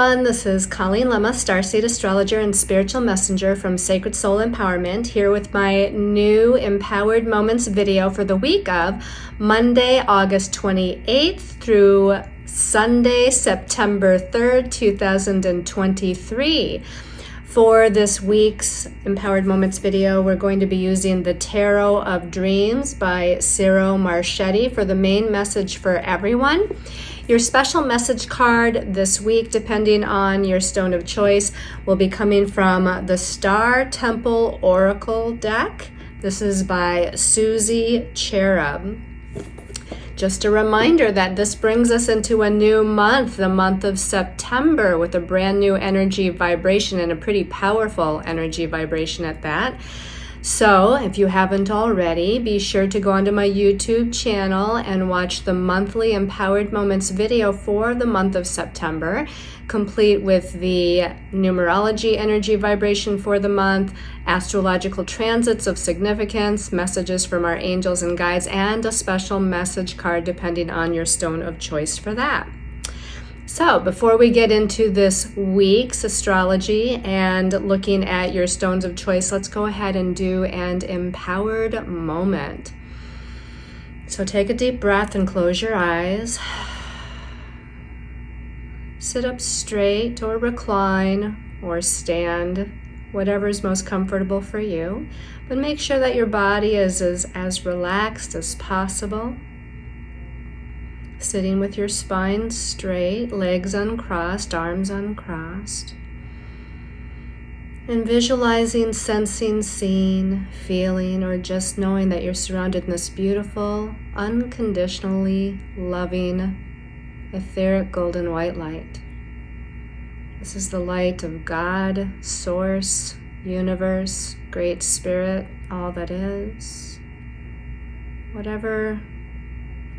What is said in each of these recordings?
everyone, this is Colleen Lemma, Starseed Astrologer and Spiritual Messenger from Sacred Soul Empowerment, here with my new Empowered Moments video for the week of Monday, August 28th through Sunday, September 3rd, 2023. For this week's Empowered Moments video, we're going to be using the Tarot of Dreams by Ciro Marchetti for the main message for everyone. Your special message card this week, depending on your stone of choice, will be coming from the Star Temple Oracle deck. This is by Susie Cherub. Just a reminder that this brings us into a new month, the month of September, with a brand new energy vibration and a pretty powerful energy vibration at that. So if you haven't already, be sure to go onto my YouTube channel and watch the monthly Empowered Moments video for the month of September, complete with the numerology energy vibration for the month, astrological transits of significance, messages from our angels and guides, and a special message card depending on your stone of choice for that. So before we get into this week's astrology and looking at your stones of choice, let's go ahead and do an empowered moment. So take a deep breath and close your eyes. Sit up straight or recline or stand, whatever is most comfortable for you. But make sure that your body is as relaxed as possible. Sitting with your spine straight, legs uncrossed, arms uncrossed. And visualizing, sensing, seeing, feeling, or just knowing that you're surrounded in this beautiful, unconditionally loving, etheric golden white light. This is the light of God, Source, Universe, Great Spirit, all that is. Whatever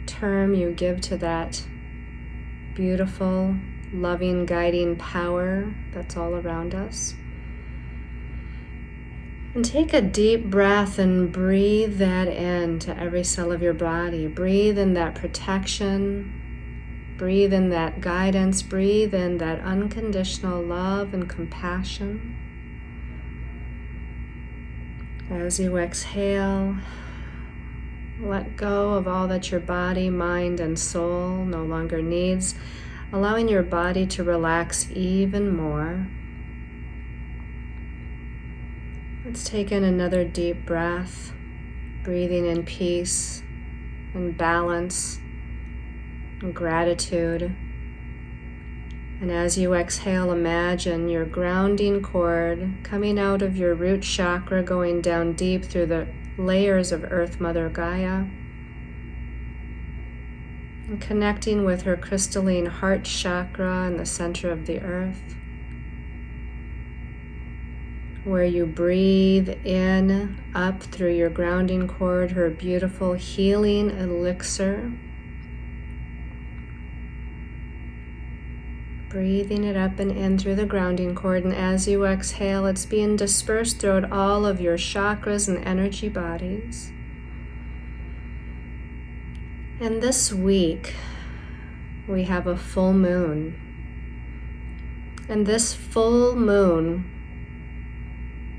term you give to that beautiful, loving, guiding power that's all around us. And take a deep breath and breathe that in to every cell of your body. Breathe in that protection. Breathe in that guidance. Breathe in that unconditional love and compassion. As you exhale, let go of all that your body, mind, and soul no longer needs, allowing your body to relax even more. Let's take in another deep breath, breathing in peace and balance and gratitude. And as you exhale, imagine your grounding cord coming out of your root chakra, going down deep through the layers of Earth Mother Gaia, and connecting with her crystalline heart chakra in the center of the earth, where you breathe in, up through your grounding cord, her beautiful healing elixir. Breathing it up and in through the grounding cord, and as you exhale, it's being dispersed throughout all of your chakras and energy bodies. And this week, we have a full moon. And this full moon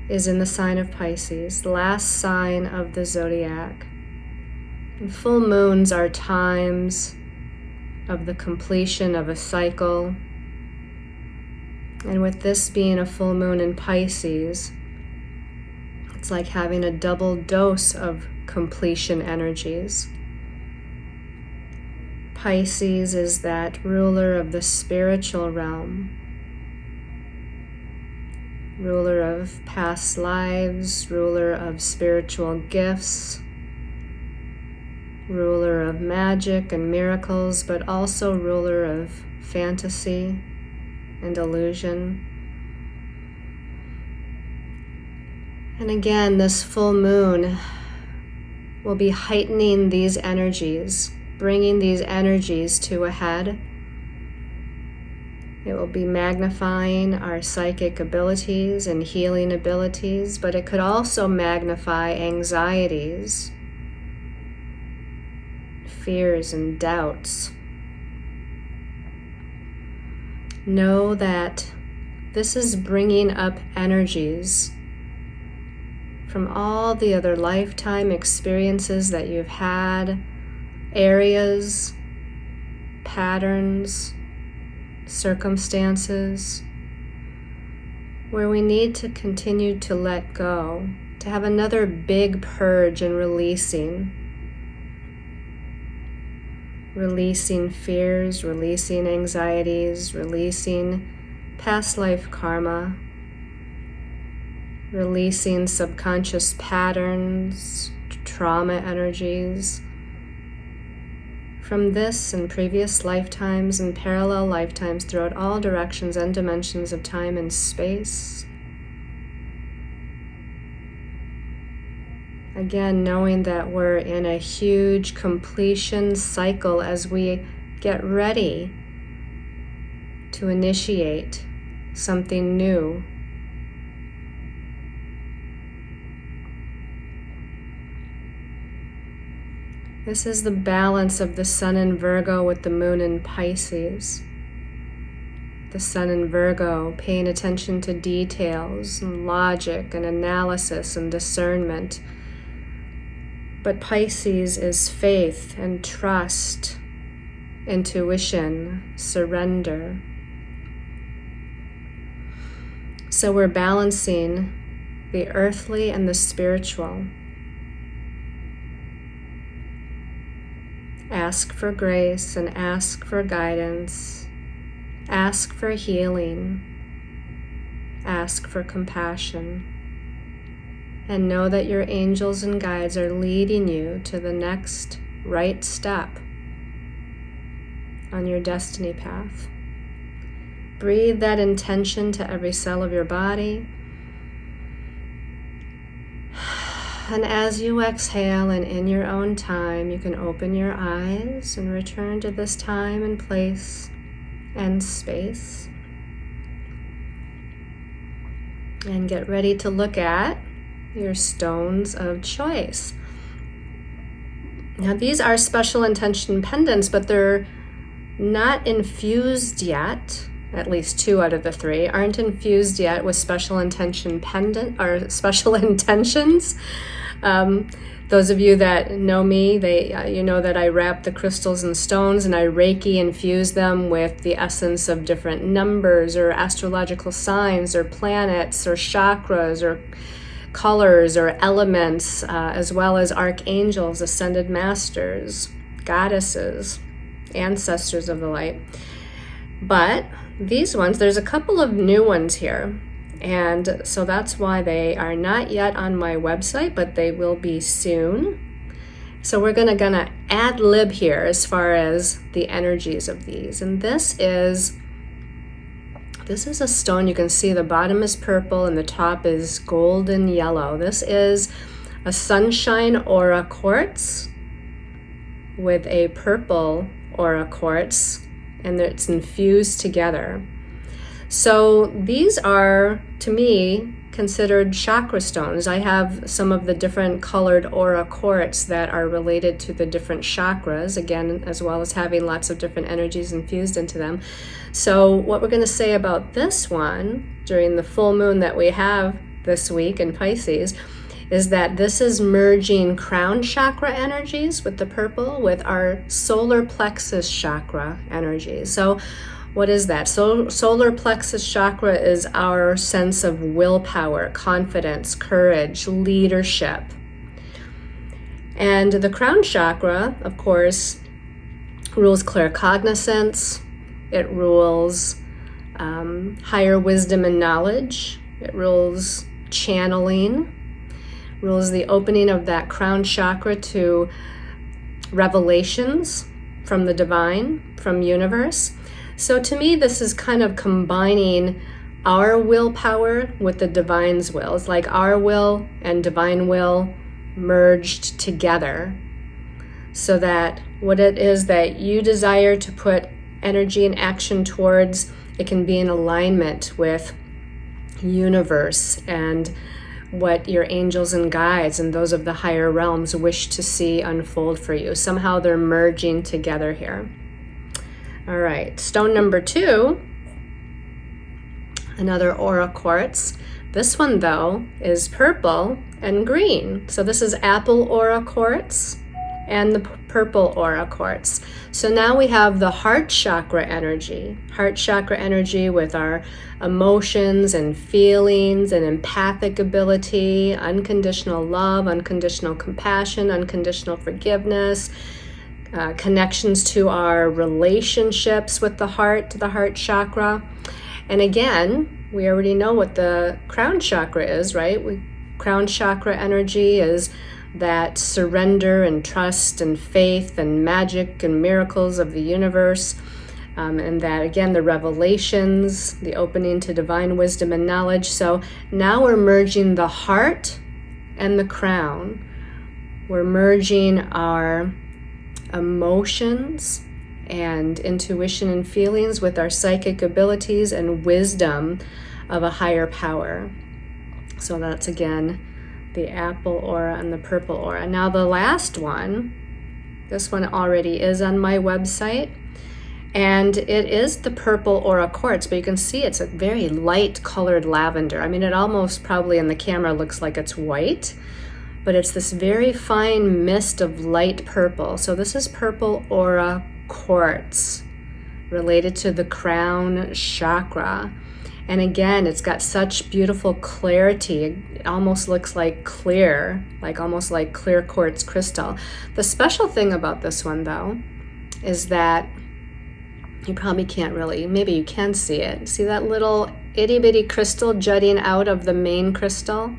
is in the sign of Pisces, the last sign of the zodiac. And full moons are times of the completion of a cycle. And with this being a full moon in Pisces, it's like having a double dose of completion energies. Pisces is that ruler of the spiritual realm, ruler of past lives, ruler of spiritual gifts, ruler of magic and miracles, but also ruler of fantasy and illusion. And again, this full moon will be heightening these energies, bringing these energies to a head. It will be magnifying our psychic abilities and healing abilities, but it could also magnify anxieties, fears, and doubts. know that this is bringing up energies from all the other lifetime experiences that you've had, areas, patterns, circumstances, where we need to continue to let go, to have another big purge and releasing fears, releasing anxieties, releasing past life karma, releasing subconscious patterns, trauma energies from this and previous lifetimes and parallel lifetimes throughout all directions and dimensions of time and space. Again, knowing that we're in a huge completion cycle as we get ready to initiate something new. This is the balance of the sun in Virgo with the moon in Pisces. The sun in Virgo, paying attention to details and logic and analysis and discernment. But Pisces is faith and trust, intuition, surrender. So we're balancing the earthly and the spiritual. Ask for grace and ask for guidance. Ask for healing. Ask for compassion. And know that your angels and guides are leading you to the next right step on your destiny path. Breathe that intention to every cell of your body. And as you exhale and in your own time, you can open your eyes and return to this time and place and space. And get ready to look at your stones of choice. Now, these are special intention pendants, but they're not infused yet. At least 2 out of the 3 aren't infused yet with special intention pendant or special intentions. Those of you that know me, you know that I wrap the crystals and stones and I Reiki infuse them with the essence of different numbers or astrological signs or planets or chakras or colors or elements, as well as archangels, ascended masters, goddesses, ancestors of the light. But these ones, there's a couple of new ones here. And so that's why they are not yet on my website, but they will be soon. So we're gonna ad lib here as far as the energies of these. And this is a stone. You can see the bottom is purple and the top is golden yellow. This is a sunshine aura quartz with a purple aura quartz, and it's infused together. So these are, to me, considered chakra stones. I have some of the different colored aura quartz that are related to the different chakras, again, as well as having lots of different energies infused into them. So what we're going to say about this one during the full moon that we have this week in Pisces is that this is merging crown chakra energies with the purple with our solar plexus chakra energies. So what is that? So solar plexus chakra is our sense of willpower, confidence, courage, leadership. And the crown chakra, of course, rules claircognizance. It rules higher wisdom and knowledge. It rules channeling, rules the opening of that crown chakra to revelations from the divine, from universe. So to me, this is kind of combining our willpower with the divine's will. It's like our will and divine will merged together so that what it is that you desire to put energy and action towards, it can be in alignment with universe and what your angels and guides and those of the higher realms wish to see unfold for you. Somehow they're merging together here. All right, stone number 2 another aura quartz. This one, though, is purple and green. So this is apple aura quartz and the purple aura quartz. So now we have the heart chakra energy with our emotions and feelings and empathic ability, unconditional love, unconditional compassion, unconditional forgiveness, connections to our relationships with the heart chakra. And again, we already know what the crown chakra is, right? Crown chakra energy is that surrender and trust and faith and magic and miracles of the universe. And that, again, the revelations, the opening to divine wisdom and knowledge. So now we're merging the heart and the crown. We're merging our emotions and intuition and feelings with our psychic abilities and wisdom of a higher power. So that's, again, the apple aura and the purple aura. Now the last one, this one already is on my website, and it is the purple aura quartz, but you can see it's a very light colored lavender. I mean, it almost probably in the camera looks like it's white, but it's this very fine mist of light purple. So this is purple aura quartz related to the crown chakra. And again, it's got such beautiful clarity. It almost looks like clear, almost like clear quartz crystal. The special thing about this one, though, is that you probably can't really, maybe you can see it. See that little itty bitty crystal jutting out of the main crystal?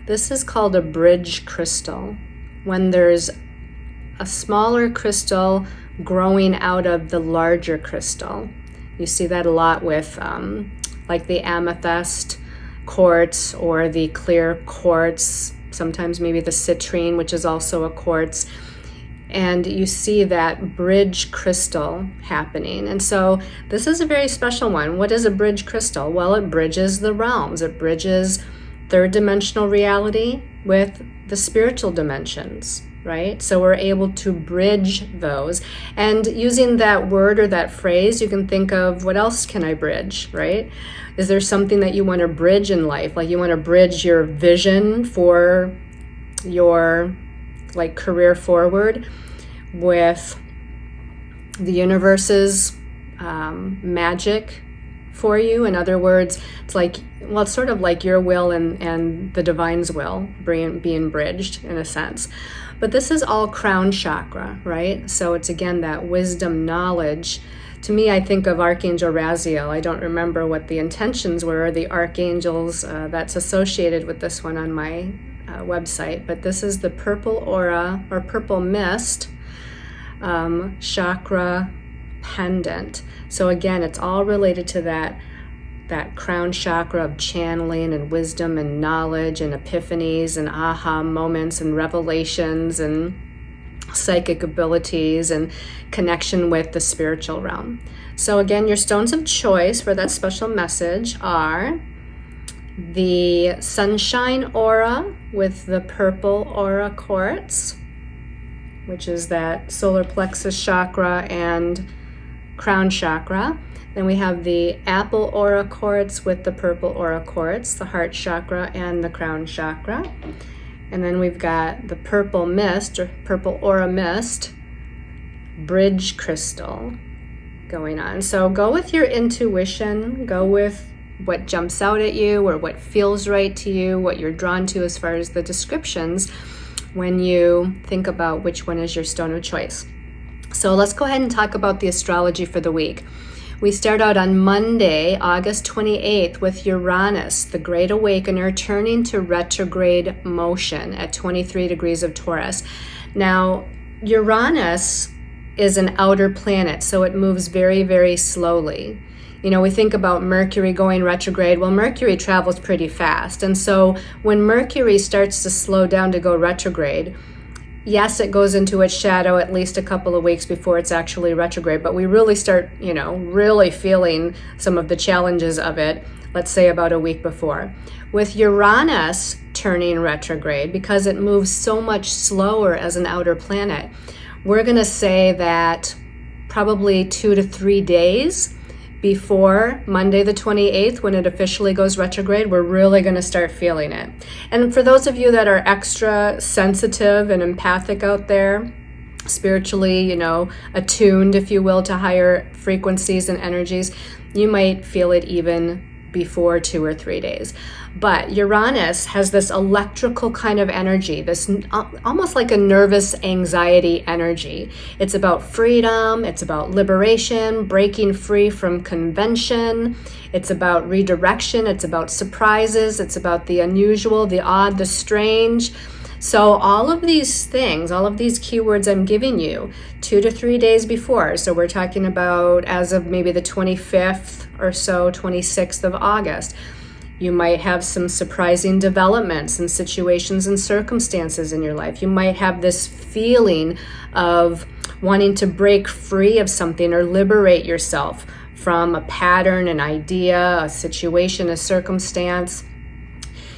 This is called a bridge crystal. When there's a smaller crystal growing out of the larger crystal. You see that a lot with like the amethyst quartz or the clear quartz, sometimes maybe the citrine, which is also a quartz. And you see that bridge crystal happening. And so this is a very special one. What is a bridge crystal? Well, it bridges the realms. It bridges third dimensional reality with the spiritual dimensions, right? So we're able to bridge those. And using that word or that phrase, you can think of, what else can I bridge, right? Is there something that you want to bridge in life? Like you want to bridge your vision for your career forward with the universe's magic for you. In other words, it's sort of like your will and the divine's will being bridged in a sense. But this is all crown chakra, right? So it's, again, that wisdom, knowledge. To me, I think of Archangel Raziel. I don't remember what the intentions were, the archangels that's associated with this one on my website. But this is the purple aura or purple mist chakra pendant. So again, it's all related to that crown chakra of channeling and wisdom and knowledge and epiphanies and aha moments and revelations and psychic abilities and connection with the spiritual realm. So again, your stones of choice for that special message are the sunshine aura with the purple aura quartz, which is that solar plexus chakra and crown chakra. Then we have the apple aura quartz with the purple aura quartz, the heart chakra and the crown chakra. And then we've got the purple mist or purple aura mist bridge crystal going on. So go with your intuition, go with what jumps out at you or what feels right to you, what you're drawn to as far as the descriptions when you think about which one is your stone of choice. So let's go ahead and talk about the astrology for the week. We start out on Monday, August 28th, with Uranus, the Great Awakener, turning to retrograde motion at 23 degrees of Taurus. Now, Uranus is an outer planet, so it moves very, very slowly. You know, we think about Mercury going retrograde. Well, Mercury travels pretty fast. And so when Mercury starts to slow down to go retrograde, yes, it goes into its shadow at least a couple of weeks before it's actually retrograde, but we really start, really feeling some of the challenges of it, let's say about a week before. With Uranus turning retrograde, because it moves so much slower as an outer planet, we're going to say that probably 2 to 3 days before Monday the 28th, when it officially goes retrograde, we're really going to start feeling it. And for those of you that are extra sensitive and empathic out there, spiritually, attuned, if you will, to higher frequencies and energies, you might feel it even before 2 or 3 days. But Uranus has this electrical kind of energy, this almost like a nervous anxiety energy. It's about freedom, it's about liberation, breaking free from convention, it's about redirection, it's about surprises, it's about the unusual, the odd, the strange. So all of these things, all of these keywords I'm giving you 2 to 3 days before. So we're talking about as of maybe the 25th or so, 26th of August. You might have some surprising developments and situations and circumstances in your life. You might have this feeling of wanting to break free of something or liberate yourself from a pattern, an idea, a situation, a circumstance.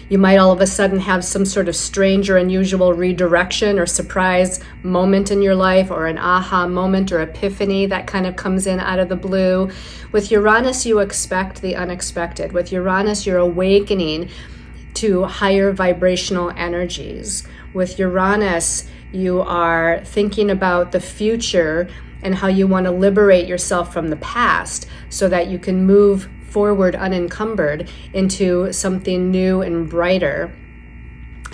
You might all of a sudden have some sort of strange or unusual redirection or surprise moment in your life, or an aha moment or epiphany that kind of comes in out of the blue. With Uranus, you expect the unexpected. With Uranus, you're awakening to higher vibrational energies. With Uranus, you are thinking about the future and how you want to liberate yourself from the past so that you can move forward unencumbered into something new and brighter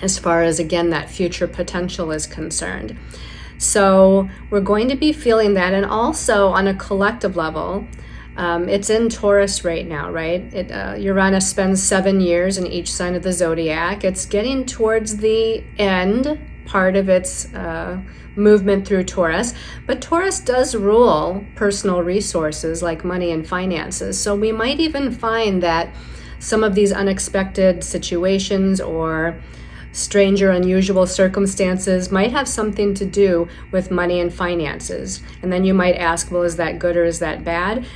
as far as, again, that future potential is concerned. So we're going to be feeling that. And also on a collective level, it's in Taurus right now, right? Uranus spends 7 years in each sign of the zodiac. It's getting towards the end part of its movement through Taurus, but Taurus does rule personal resources like money and finances. So we might even find that some of these unexpected situations or strange or unusual circumstances might have something to do with money and finances. And then you might ask, well, is that good or is that bad?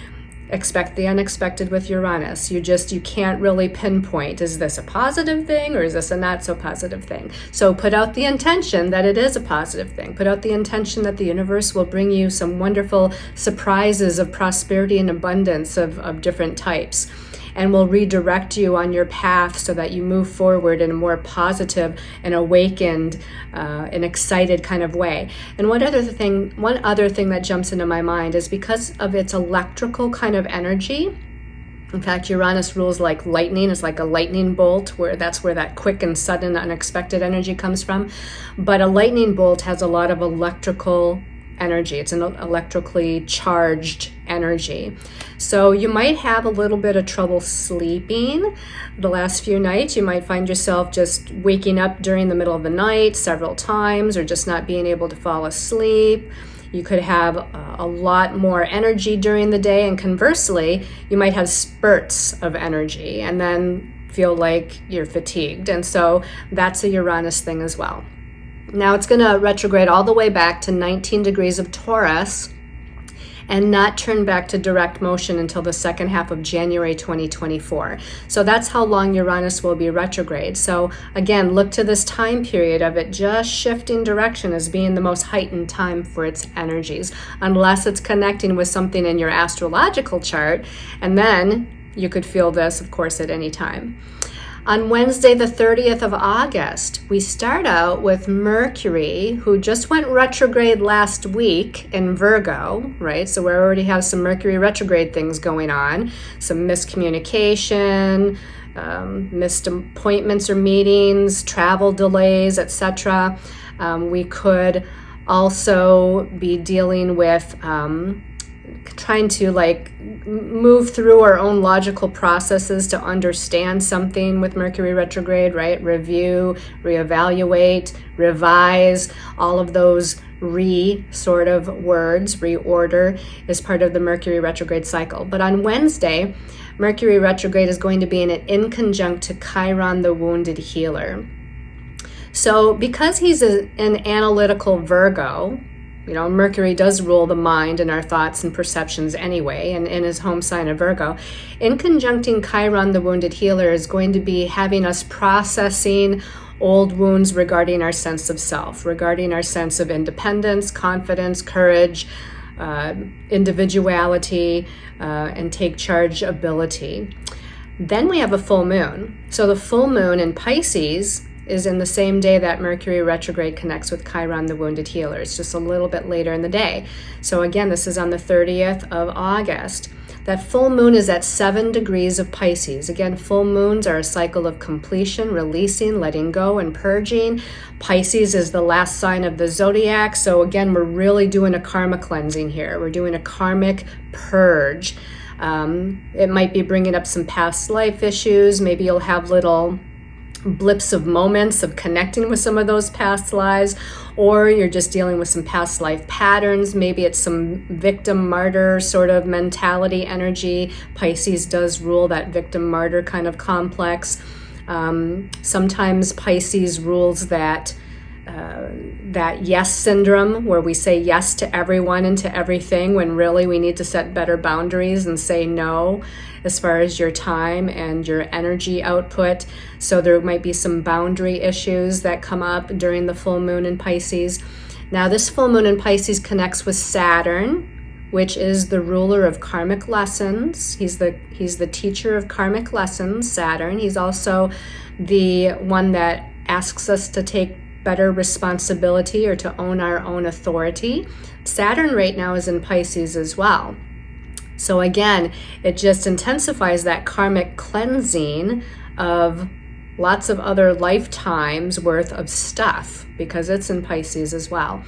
Expect the unexpected with Uranus. You can't really pinpoint, is this a positive thing or is this a not so positive thing? So put out the intention that it is a positive thing. Put out the intention that the universe will bring you some wonderful surprises of prosperity and abundance of different types, and will redirect you on your path so that you move forward in a more positive and awakened and excited kind of way. And one other thing that jumps into my mind is because of its electrical kind of energy. In fact, Uranus rules like lightning. It's like a lightning bolt, that's where that quick and sudden unexpected energy comes from. But a lightning bolt has a lot of electrical energy. It's an electrically charged energy. So you might have a little bit of trouble sleeping the last few nights. You might find yourself just waking up during the middle of the night several times, or just not being able to fall asleep. You could have a lot more energy during the day, and conversely, you might have spurts of energy and then feel like you're fatigued. And so that's a Uranus thing as well. Now it's going to retrograde all the way back to 19 degrees of Taurus and not turn back to direct motion until the second half of January 2024. So that's how long Uranus will be retrograde. So again, look to this time period of it just shifting direction as being the most heightened time for its energies, unless it's connecting with something in your astrological chart. And then you could feel this, of course, at any time. On Wednesday, the 30th of August, we start out with Mercury, who just went retrograde last week in Virgo, right? So we already have some Mercury retrograde things going on, some miscommunication, missed appointments or meetings, travel delays, etc. We could also be dealing with trying to move through our own logical processes to understand something with Mercury retrograde, right? Review, reevaluate, revise, all of those sort of words, reorder is part of the Mercury retrograde cycle. But on Wednesday, Mercury retrograde is going to be in conjunct to Chiron, the wounded healer. So because he's an analytical Virgo, Mercury does rule the mind and our thoughts and perceptions anyway, and in his home sign of Virgo. In conjuncting Chiron, the wounded healer, is going to be having us processing old wounds regarding our sense of self, regarding our sense of independence, confidence, courage, individuality, and take charge ability. Then we have a full moon. So the full moon in Pisces is in the same day that Mercury retrograde connects with Chiron, the wounded healer. It's just a little bit later in the day. So again, this is on the 30th of August. That full moon is at 7 degrees of Pisces. Again, full moons are a cycle of completion, releasing, letting go, and purging. Pisces is the last sign of the zodiac. So again, we're really doing a karma cleansing here. We're doing a karmic purge. It might be bringing up some past life issues. Maybe you'll have little blips of moments of connecting with some of those past lives, or you're just dealing with some past life patterns. Maybe it's some victim martyr sort of mentality energy. Pisces does rule that victim martyr kind of complex. Sometimes Pisces rules that yes syndrome, where we say yes to everyone and to everything when really we need to set better boundaries and say no as far as your time and your energy output. So there might be some boundary issues that come up during the full moon in Pisces. Now this full moon in Pisces connects with Saturn, which is the ruler of Karmic Lessons. He's the teacher of Karmic Lessons, Saturn. He's also the one that asks us to take better responsibility or to own our own authority. Saturn right now is in Pisces as well. So again, it just intensifies that karmic cleansing of lots of other lifetimes worth of stuff because it's in Pisces as well.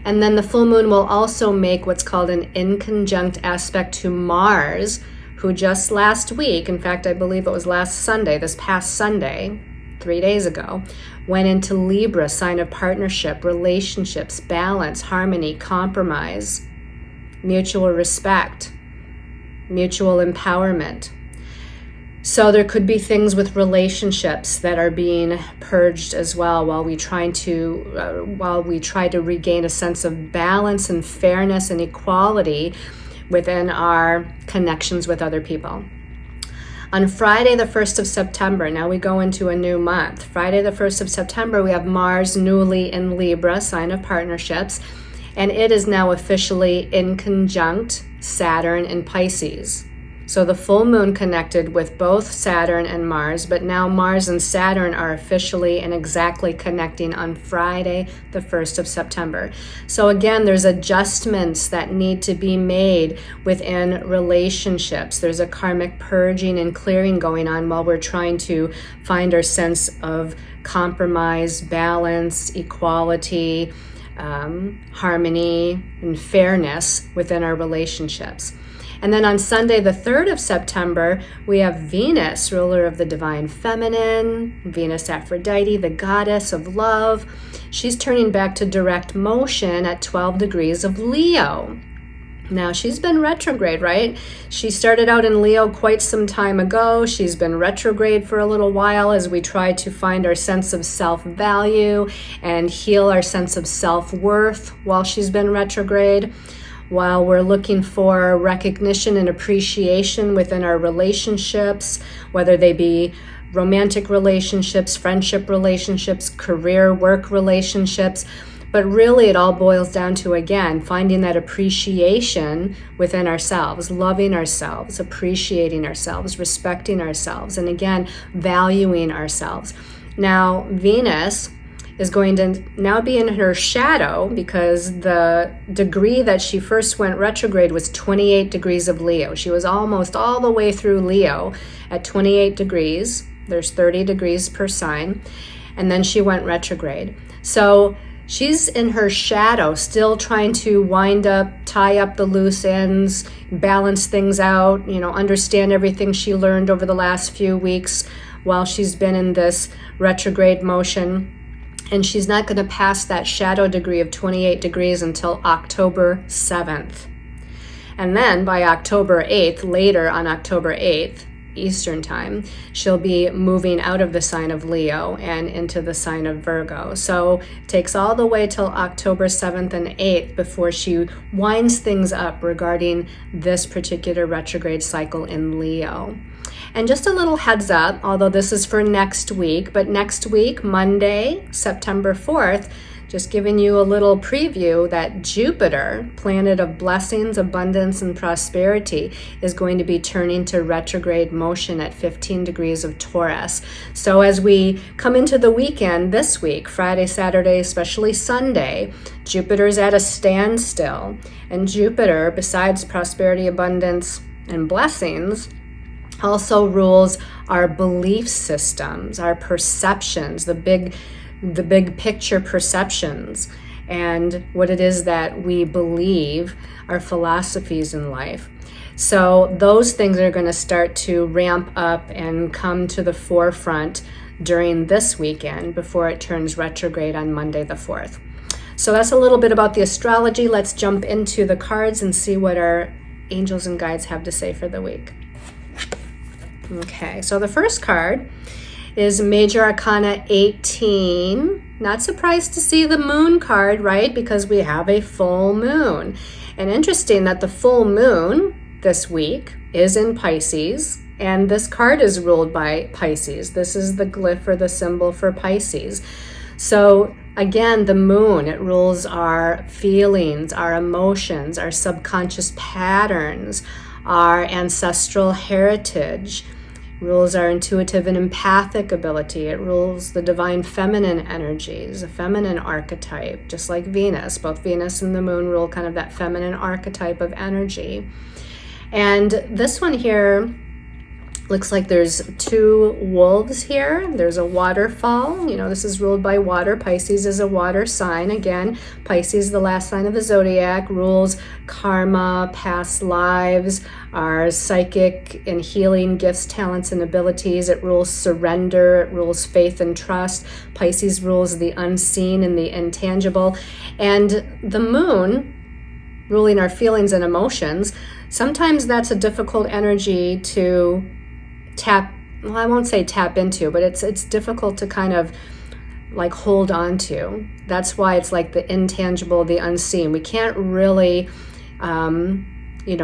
And then the full moon will also make what's called an inconjunct aspect to Mars, who just last week, in fact, I believe it was last Sunday, this past Sunday, 3 days ago, went into Libra, sign of partnership, relationships, balance, harmony, compromise, mutual respect, mutual empowerment. So there could be things with relationships that are being purged as well while we try to regain a sense of balance and fairness and equality within our connections with other people. On Friday, the 1st of September, now we go into a new month. Friday, the 1st of September, we have Mars newly in Libra, sign of partnerships, and it is now officially in conjunct Saturn in Pisces. So the full moon connected with both Saturn and Mars, but now Mars and Saturn are officially and exactly connecting on Friday, the 1st of September. So again, there's adjustments that need to be made within relationships. There's a karmic purging and clearing going on while we're trying to find our sense of compromise, balance, equality, harmony, and fairness within our relationships. And then on Sunday, the 3rd of September, we have Venus, ruler of the divine feminine, Venus Aphrodite, the goddess of love. She's turning back to direct motion at 12 degrees of Leo. Now, she's been retrograde, right? She started out in Leo quite some time ago. She's been retrograde for a little while as we try to find our sense of self-value and heal our sense of self-worth while she's been retrograde. While we're looking for recognition and appreciation within our relationships, whether they be romantic relationships, friendship relationships, career, work relationships. But really it all boils down to, again, finding that appreciation within ourselves, loving ourselves, appreciating ourselves, respecting ourselves, and again, valuing ourselves. Now, Venus is going to now be in her shadow because the degree that she first went retrograde was 28 degrees of Leo. She was almost all the way through Leo at 28 degrees. There's 30 degrees per sign. And then she went retrograde. So she's in her shadow, still trying to tie up the loose ends, balance things out, understand everything she learned over the last few weeks while she's been in this retrograde motion. And she's not going to pass that shadow degree of 28 degrees until October 7th. And then by October 8th, later on October 8th, Eastern time, she'll be moving out of the sign of Leo and into the sign of Virgo. So it takes all the way till October 7th and 8th before she winds things up regarding this particular retrograde cycle in Leo. And just a little heads up, although this is for next week, but next week, Monday, September 4th, just giving you a little preview that Jupiter, planet of blessings, abundance, and prosperity, is going to be turning to retrograde motion at 15 degrees of Taurus. So as we come into the weekend this week, Friday, Saturday, especially Sunday, Jupiter's at a standstill. And Jupiter, besides prosperity, abundance, and blessings, also rules our belief systems, our perceptions, the big picture perceptions, and what it is that we believe, our philosophies in life. So those things are going to start to ramp up and come to the forefront during this weekend before it turns retrograde on Monday the 4th. So that's a little bit about the astrology. Let's jump into the cards and see what our angels and guides have to say for the week. Okay, so the first card is Major Arcana 18. Not surprised to see the moon card, right? Because we have a full moon. And interesting that the full moon this week is in Pisces, and this card is ruled by Pisces. This is the glyph or the symbol for Pisces. So again, the moon, it rules our feelings, our emotions, our subconscious patterns, our ancestral heritage, rules our intuitive and empathic ability. It rules the divine feminine energies, a feminine archetype, just like Venus. Both Venus and the moon rule kind of that feminine archetype of energy. And this one here looks like there's two wolves here. There's a waterfall. You know, this is ruled by water. Pisces is a water sign. Again, Pisces, the last sign of the zodiac, rules karma, past lives, our psychic and healing gifts, talents, and abilities. It rules surrender. It rules faith and trust. Pisces rules the unseen and the intangible. And the moon, ruling our feelings and emotions, sometimes that's a difficult energy to I won't say tap into, but it's difficult to kind of like hold on to. That's why it's like the intangible, the unseen. We can't really,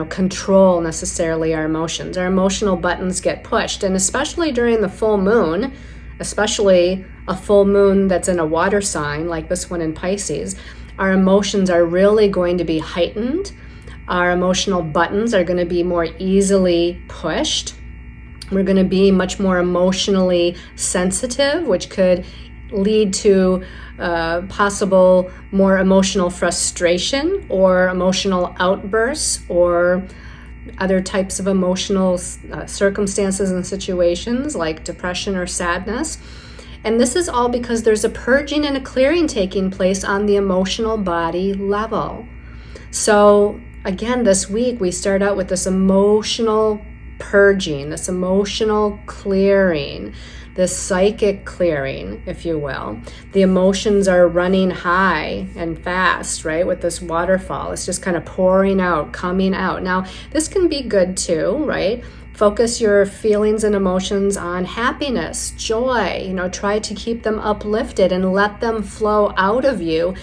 control necessarily our emotions. Our emotional buttons get pushed, and especially during the full moon, especially a full moon that's in a water sign like this one in Pisces, our emotions are really going to be heightened. Our emotional buttons are going to be more easily pushed. We're going to be much more emotionally sensitive, which could lead to possible more emotional frustration or emotional outbursts or other types of emotional circumstances and situations like depression or sadness. And this is all because there's a purging and a clearing taking place on the emotional body level. So again, this week we start out with this emotional purging, this emotional clearing, this psychic clearing, if you will. The emotions are running high and fast, right? With this waterfall, it's just kind of pouring out, coming out. Now, this can be good too, right? Focus your feelings and emotions on happiness, joy, try to keep them uplifted and let them flow out of you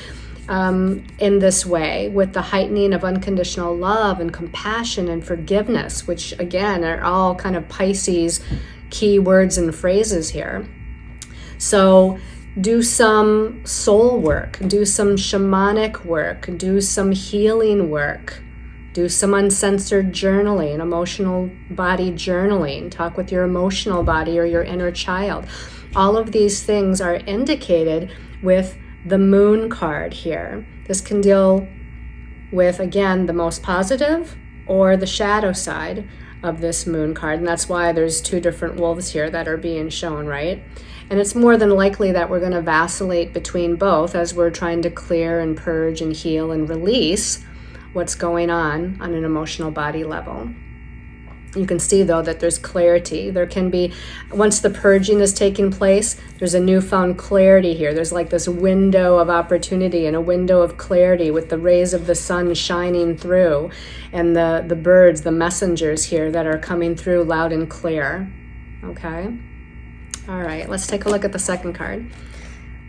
in this way, with the heightening of unconditional love and compassion and forgiveness, which again are all kind of Pisces key words and phrases here. So do some soul work, do some shamanic work, do some healing work, do some uncensored journaling, emotional body journaling, talk with your emotional body or your inner child. All of these things are indicated with the moon card here. This can deal with, again, the most positive or the shadow side of this moon card. And that's why there's two different wolves here that are being shown, right? And it's more than likely that we're going to vacillate between both as we're trying to clear and purge and heal and release what's going on an emotional body level. You can see, though, that there's clarity. There can be, once the purging is taking place, there's a newfound clarity here. There's like this window of opportunity and a window of clarity with the rays of the sun shining through and the birds, the messengers here that are coming through loud and clear. Okay? All right, let's take a look at the second card.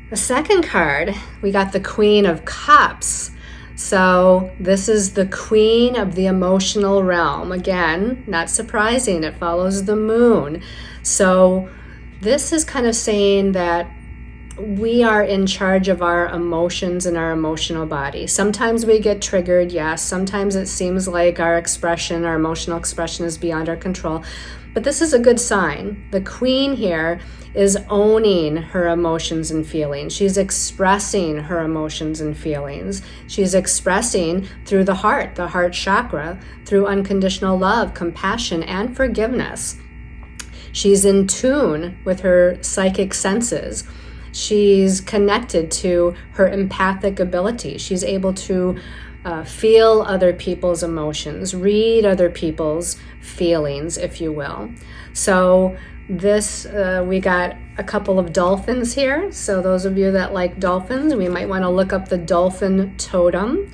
The second card, we got the Queen of Cups. So this is the queen of the emotional realm. Again, not surprising, it follows the moon. So this is kind of saying that we are in charge of our emotions and our emotional body. Sometimes we get triggered, yes. Sometimes it seems like our emotional expression is beyond our control. But this is a good sign. The Queen here is owning her emotions and feelings. She's expressing her emotions and feelings. She's expressing through the heart chakra, through unconditional love, compassion, and forgiveness. She's in tune with her psychic senses. She's connected to her empathic ability. She's able to feel other people's emotions, read other people's feelings, if you will. So this, we got a couple of dolphins here. So those of you that like dolphins, we might want to look up the dolphin totem.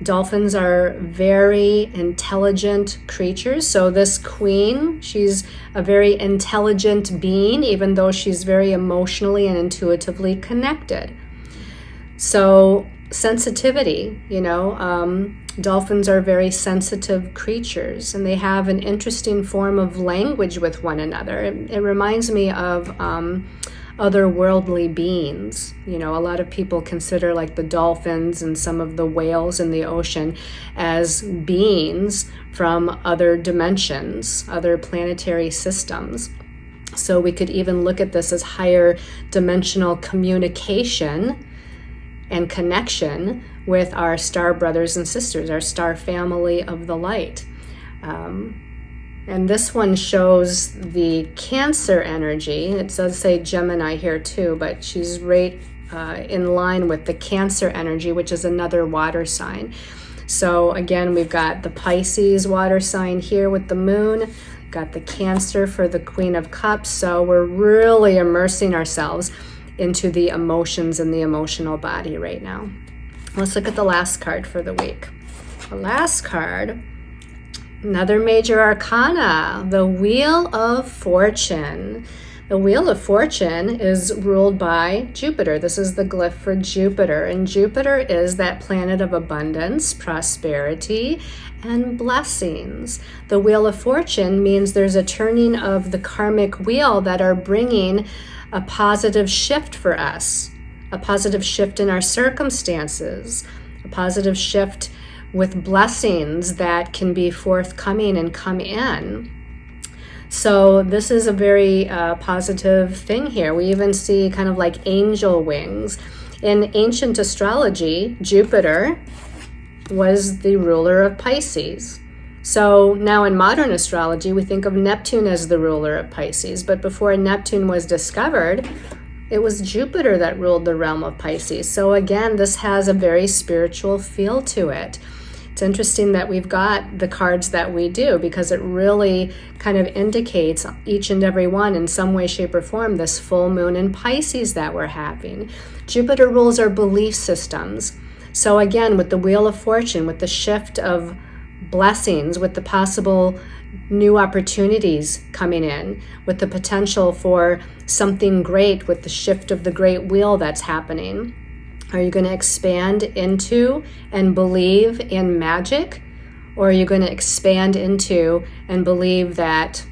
Dolphins are very intelligent creatures. So this Queen, she's a very intelligent being, even though she's very emotionally and intuitively connected. So sensitivity, dolphins are very sensitive creatures, and they have an interesting form of language with one another. It reminds me of otherworldly beings. A lot of people consider like the dolphins and some of the whales in the ocean as beings from other dimensions, other planetary systems. So we could even look at this as higher dimensional communication and connection with our star brothers and sisters, our star family of the light. And this one shows the Cancer energy. It does say Gemini here too, but she's right in line with the Cancer energy, which is another water sign. So again, we've got the Pisces water sign here with the moon, got the Cancer for the Queen of Cups. So we're really immersing ourselves into the emotions and the emotional body right now. Let's look at the last card for the week. The last card, another major arcana, the Wheel of Fortune. The Wheel of Fortune is ruled by Jupiter. This is the glyph for Jupiter. And Jupiter is that planet of abundance, prosperity, and blessings. The Wheel of Fortune means there's a turning of the karmic wheel that are bringing a positive shift for us, a positive shift in our circumstances, a positive shift with blessings that can be forthcoming and come in. So this is a very positive thing here. We even see kind of like angel wings. In ancient astrology, Jupiter was the ruler of Pisces. So now in modern astrology, we think of Neptune as the ruler of Pisces, but before Neptune was discovered, it was Jupiter that ruled the realm of Pisces. So again, this has a very spiritual feel to it. It's interesting that we've got the cards that we do, because it really kind of indicates each and every one in some way, shape, or form this full moon in Pisces that we're having. Jupiter rules our belief systems. So again, with the Wheel of Fortune, with the shift of blessings, with the possible new opportunities coming in, with the potential for something great, with the shift of the great wheel that's happening. Are you going to expand into and believe in magic? Or are you going to expand into and believe that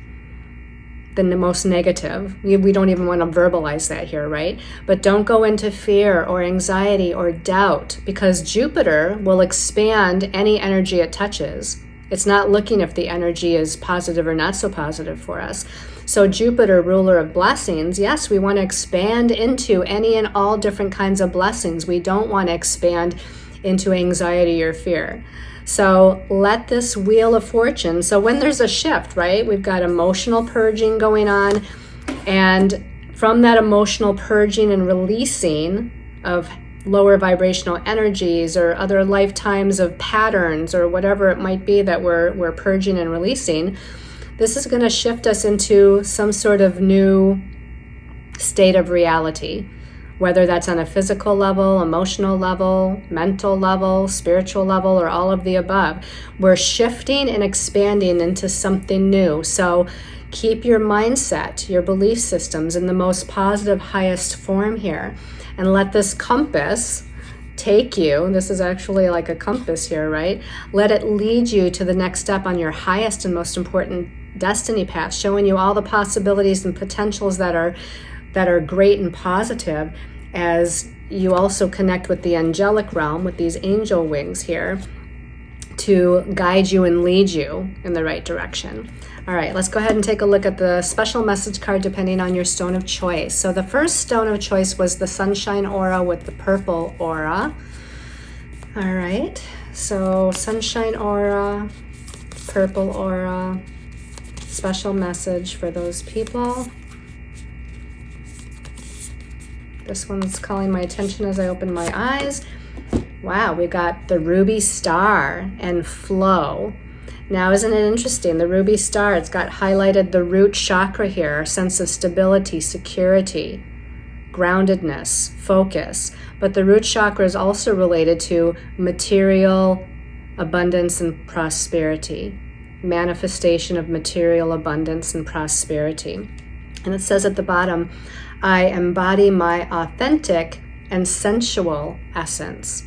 the most negative? We don't even want to verbalize that here, right? But don't go into fear or anxiety or doubt, because Jupiter will expand any energy it touches. It's not looking if the energy is positive or not so positive for us. So Jupiter, ruler of blessings, yes, we want to expand into any and all different kinds of blessings. We don't want to expand into anxiety or fear. So let this Wheel of Fortune, so when there's a shift, right, we've got emotional purging going on, and from that emotional purging and releasing of lower vibrational energies or other lifetimes of patterns or whatever it might be that we're purging and releasing, this is going to shift us into some sort of new state of reality, whether that's on a physical level, emotional level, mental level, spiritual level, or all of the above. We're shifting and expanding into something new. So keep your mindset, your belief systems in the most positive, highest form here, and let this compass take you. This is actually like a compass here, right? Let it lead you to the next step on your highest and most important destiny path, showing you all the possibilities and potentials that are great and positive, as you also connect with the angelic realm with these angel wings here to guide you and lead you in the right direction. All right, let's go ahead and take a look at the special message card depending on your stone of choice. So the first stone of choice was the sunshine aura with the purple aura. All right, so sunshine aura, purple aura, special message for those people. This one's calling my attention as I open my eyes. Wow, we got the ruby star and flow. Now, isn't it interesting? The ruby star, it's got highlighted the root chakra here, a sense of stability, security, groundedness, focus. But the root chakra is also related to material abundance and prosperity, manifestation of material abundance and prosperity. And it says at the bottom, I embody my authentic and sensual essence.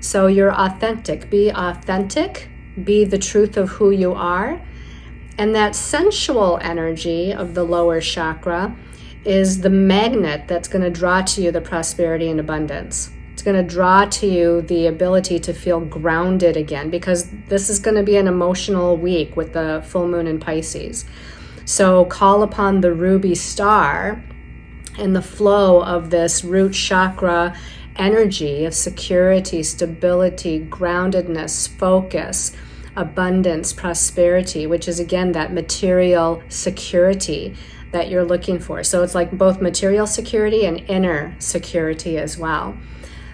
So you're authentic. Be authentic. Be the truth of who you are. And that sensual energy of the lower chakra is the magnet that's going to draw to you the prosperity and abundance. It's going to draw to you the ability to feel grounded again, because this is going to be an emotional week with the full moon in Pisces. So call upon the ruby star and the flow of this root chakra energy of security, stability, groundedness, focus, abundance, prosperity, which is again that material security that you're looking for. So it's like both material security and inner security as well.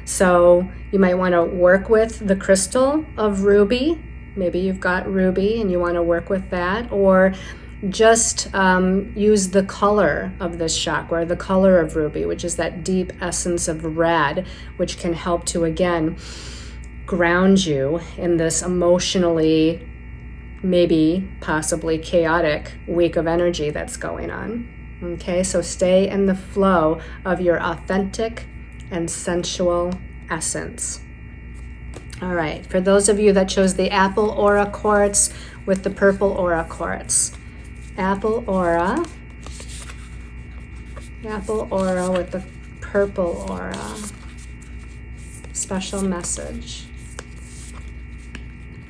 So you might want to work with the crystal of ruby. Maybe you've got ruby and you want to work with that, or just use the color of this chakra, the color of ruby, which is that deep essence of red, which can help to, again, ground you in this emotionally, maybe possibly chaotic week of energy that's going on. Okay, so stay in the flow of your authentic and sensual essence. All right, for those of you that chose the apple aura quartz with the purple aura quartz, apple aura with the purple aura, special message.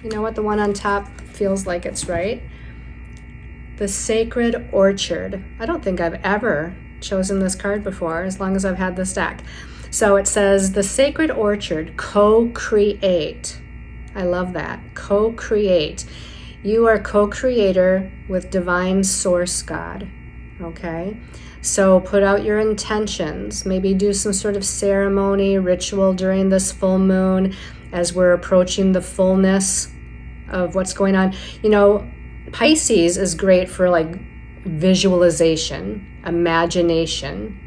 You know what? The one on top feels like it's right. The sacred orchard. I don't think I've ever chosen this card before, as long as I've had this deck. So it says the sacred orchard, co-create. I love that. Co-create. You are co-creator with divine source God, okay? So put out your intentions, maybe do some sort of ceremony, ritual during this full moon as we're approaching the fullness of what's going on. You know, Pisces is great for like visualization, imagination,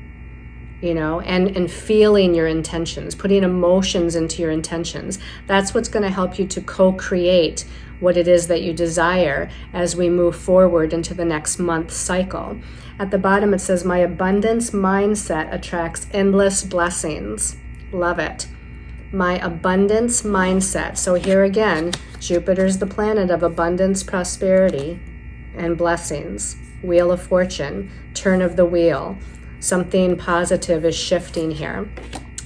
you know, and feeling your intentions, putting emotions into your intentions. That's what's going to help you to co-create what it is that you desire as we move forward into the next month cycle. At the bottom, it says, my abundance mindset attracts endless blessings. Love it. My abundance mindset. So here again, Jupiter's the planet of abundance, prosperity, and blessings. Wheel of fortune, turn of the wheel. Something positive is shifting here.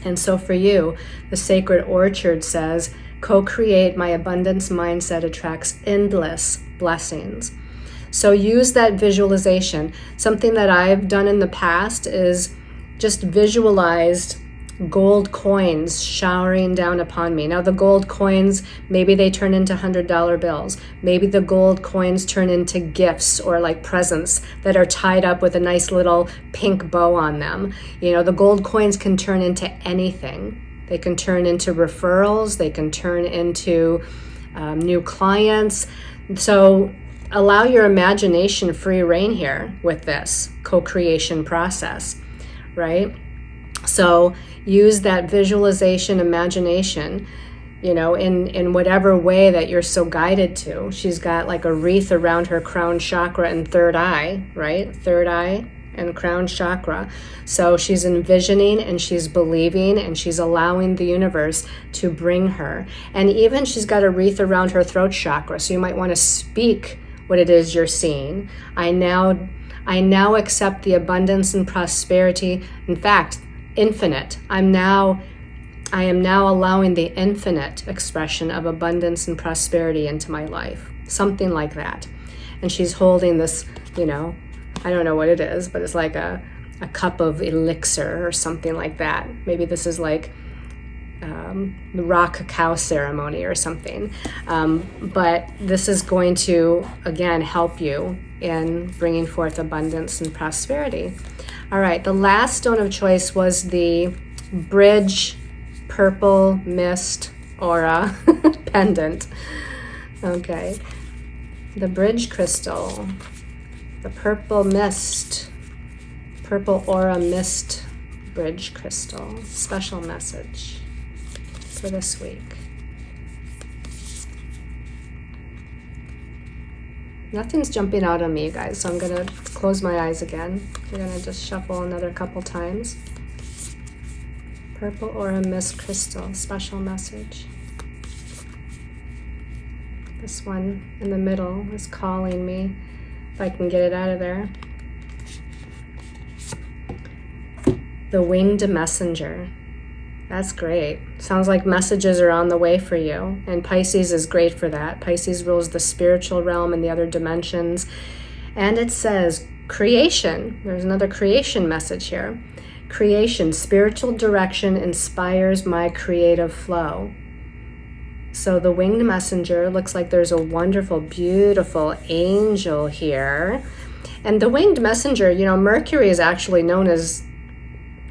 And so for you, the sacred orchard says, co-create my abundance mindset attracts endless blessings. So use that visualization. Something that I've done in the past is just visualized gold coins showering down upon me. Now the gold coins, maybe they turn into $100 bills. Maybe the gold coins turn into gifts or like presents that are tied up with a nice little pink bow on them. You know, the gold coins can turn into anything. They can turn into referrals. They can turn into new clients. So allow your imagination free reign here with this co-creation process, right? So use that visualization, imagination, you know, in whatever way that you're so guided to. She's got like a wreath around her crown chakra and third eye, right? Third eye and crown chakra. So she's envisioning and she's believing and she's allowing the universe to bring her. And even she's got a wreath around her throat chakra. So you might want to speak what it is you're seeing. I now accept the abundance and prosperity. In fact, infinite. I am now allowing the infinite expression of abundance and prosperity into my life. Something like that. And she's holding this, I don't know what it is, but it's like a cup of elixir or something like that. Maybe this is like the raw cacao ceremony or something. But this is going to, again, help you in bringing forth abundance and prosperity. All right, the last stone of choice was the Bridge Purple Mist Aura pendant. Okay, the Bridge Crystal, the Purple Aura Mist Bridge Crystal. Special message for this week. Nothing's jumping out on me, you guys, so I'm going to close my eyes again. We're going to just shuffle another couple times. Purple Aura Mist Crystal, special message. This one in the middle is calling me, if I can get it out of there. The Winged Messenger. That's great. Sounds like messages are on the way for you. And Pisces is great for that. Pisces rules the spiritual realm and the other dimensions. And it says creation. There's another creation message here. Creation, spiritual direction inspires my creative flow. So the Winged Messenger, looks like there's a wonderful, beautiful angel here. And the Winged Messenger, Mercury is actually known as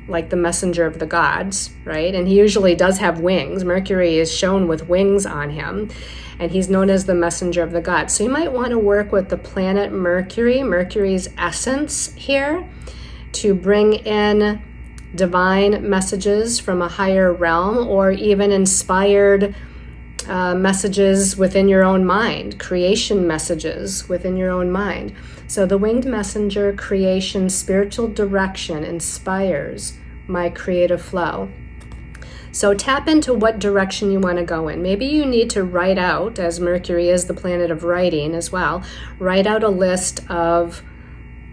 like the messenger of the gods, right? And he usually does have wings. Mercury is shown with wings on him, and he's known as the messenger of the gods. So you might want to work with the planet Mercury, Mercury's essence here, to bring in divine messages from a higher realm, or even inspired messages within your own mind, creation messages within your own mind. So the Winged Messenger, creation, spiritual direction inspires my creative flow. So tap into what direction you want to go in. Maybe you need to write out, as Mercury is the planet of writing as well, write out a list of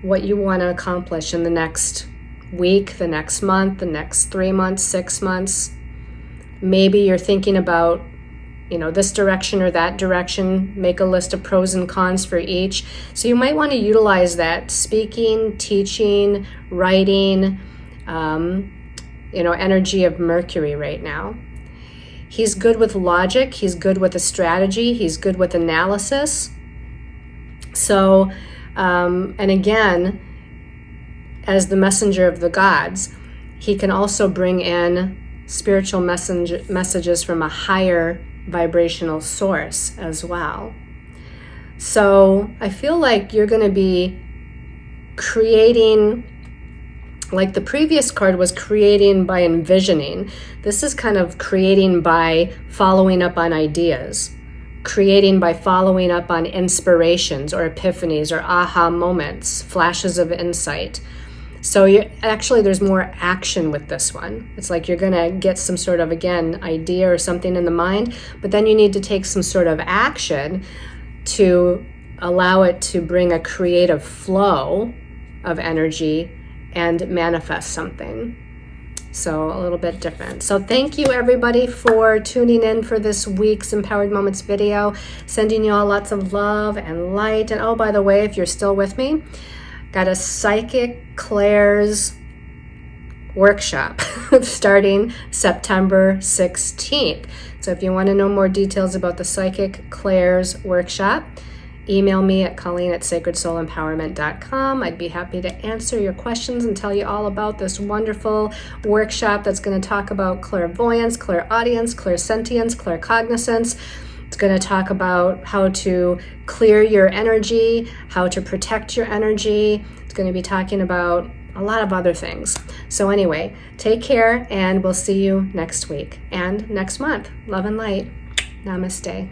what you want to accomplish in the next week, the next month, the next 3 months, 6 months. Maybe you're thinking about this direction or that direction. Make a list of pros and cons for each. So you might want to utilize that speaking, teaching, writing, energy of Mercury right now. He's good with logic. He's good with a strategy. He's good with analysis. So, and again, as the messenger of the gods, he can also bring in spiritual messages from a higher vibrational source as well. So I feel like you're going to be creating, like the previous card was creating by envisioning. This is kind of creating by following up on ideas, creating by following up on inspirations or epiphanies or aha moments, flashes of insight. So there's more action with this one. It's like you're going to get some sort of, again, idea or something in the mind, but then you need to take some sort of action to allow it to bring a creative flow of energy and manifest something. So a little bit different. So thank you everybody for tuning in for this week's Empowered Moments video. Sending you all lots of love and light. And oh, by the way, if you're still with me, got a Psychic Clairs workshop starting September 16th. So if you want to know more details about the Psychic Clairs workshop, email me at Colleen@sacredsoulempowerment.com. I'd be happy to answer your questions and tell you all about this wonderful workshop that's going to talk about clairvoyance, clairaudience, clairsentience, claircognizance. It's going to talk about how to clear your energy, how to protect your energy. It's going to be talking about a lot of other things. So anyway, take care, and we'll see you next week and next month. Love and light. Namaste.